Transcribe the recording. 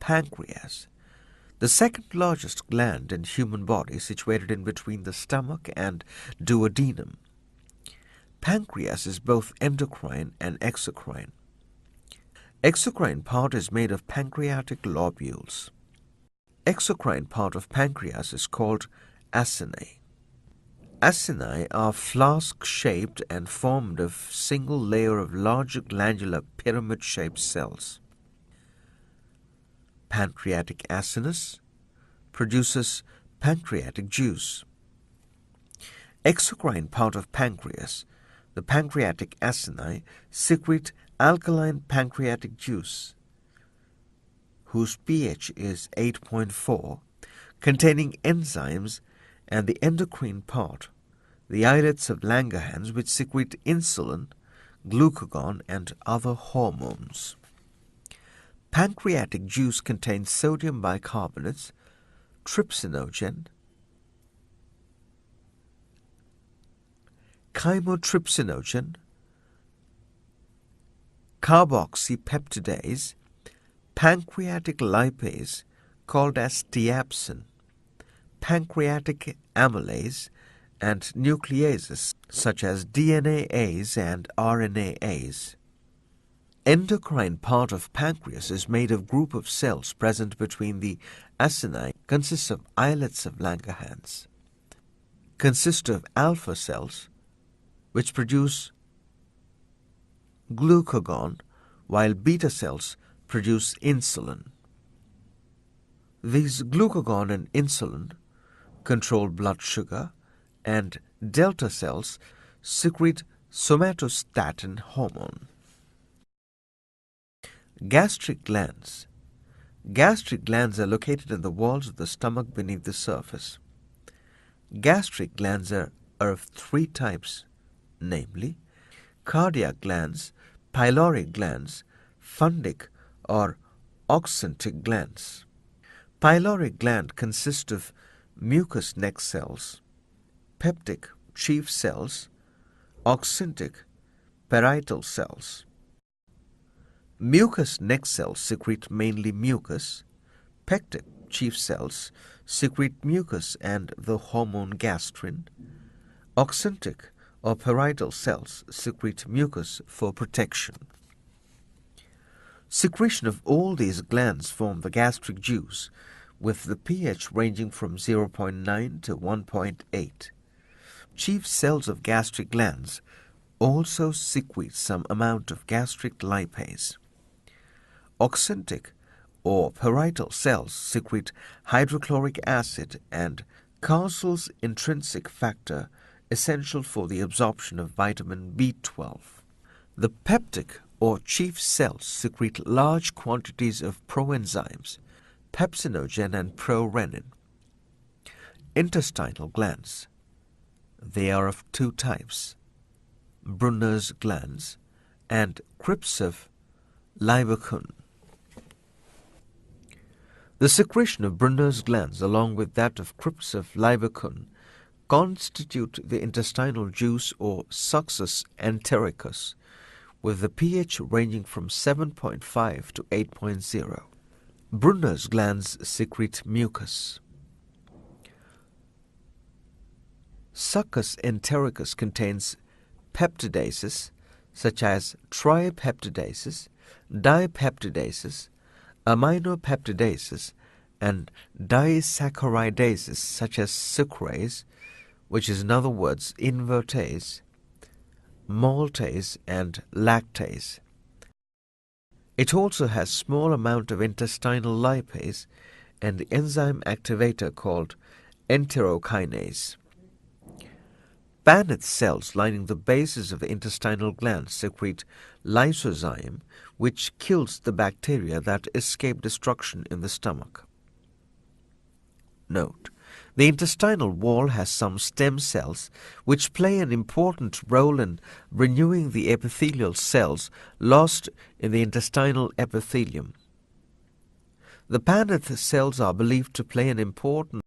pancreas, the second largest gland in human body, situated in between the stomach and duodenum. Pancreas is both endocrine and exocrine. Exocrine part is made of pancreatic lobules. Exocrine part of pancreas is called acini. Acini are flask-shaped and formed of single layer of larger glandular pyramid-shaped cells. Pancreatic acinus produces pancreatic juice. Exocrine part of pancreas, the pancreatic acini, secrete alkaline pancreatic juice, whose pH is 8.4, containing enzymes, and the endocrine part, the islets of Langerhans, which secrete insulin, glucagon, and other hormones. Pancreatic juice contains sodium bicarbonates, trypsinogen, chymotrypsinogen, carboxypeptidase, pancreatic lipase called as tiapsin, pancreatic amylase, and nucleases such as DNAase and RNAase. Endocrine part of pancreas is made of group of cells present between the acini, consists of islets of Langerhans, consist of alpha cells which produce glucagon, while beta cells produce insulin. These glucagon and insulin control blood sugar, and delta cells secrete somatostatin hormone. Gastric glands. Gastric glands are located in the walls of the stomach beneath the surface. Gastric glands are of three types, namely cardiac glands, pyloric glands, fundic or oxyntic glands. Pyloric gland consists of mucous neck cells, peptic chief cells, oxyntic parietal cells. Mucous neck cells secrete mainly mucus. Peptic chief cells secrete mucus and the hormone gastrin. Oxyntic or parietal cells secrete mucus for protection. Secretion of all these glands form the gastric juice, with the pH ranging from 0.9 to 1.8. Chief cells of gastric glands also secrete some amount of gastric lipase. Oxyntic or parietal cells secrete hydrochloric acid and Carsel's intrinsic factor, essential for the absorption of vitamin B12. The peptic or chief cells secrete large quantities of proenzymes, pepsinogen and prorenin. Intestinal glands. They are of two types, Brunner's glands and crypts of Lieberkühn. The secretion of Brunner's glands, along with that of crypts of Lieberkühn, constitute the intestinal juice or succus entericus, with the pH ranging from 7.5 to 8.0. Brunner's glands secrete mucus. Succus entericus contains peptidases such as tripeptidases, dipeptidases, aminopeptidases, and disaccharidases such as sucrase, which is in other words invertase, maltase, and lactase. It also has small amount of intestinal lipase and the enzyme activator called enterokinase. Paneth cells lining the bases of the intestinal glands secrete lysozyme, which kills the bacteria that escape destruction in the stomach. Note: the intestinal wall has some stem cells which play an important role in renewing the epithelial cells lost in the intestinal epithelium. The Paneth cells are believed to play an important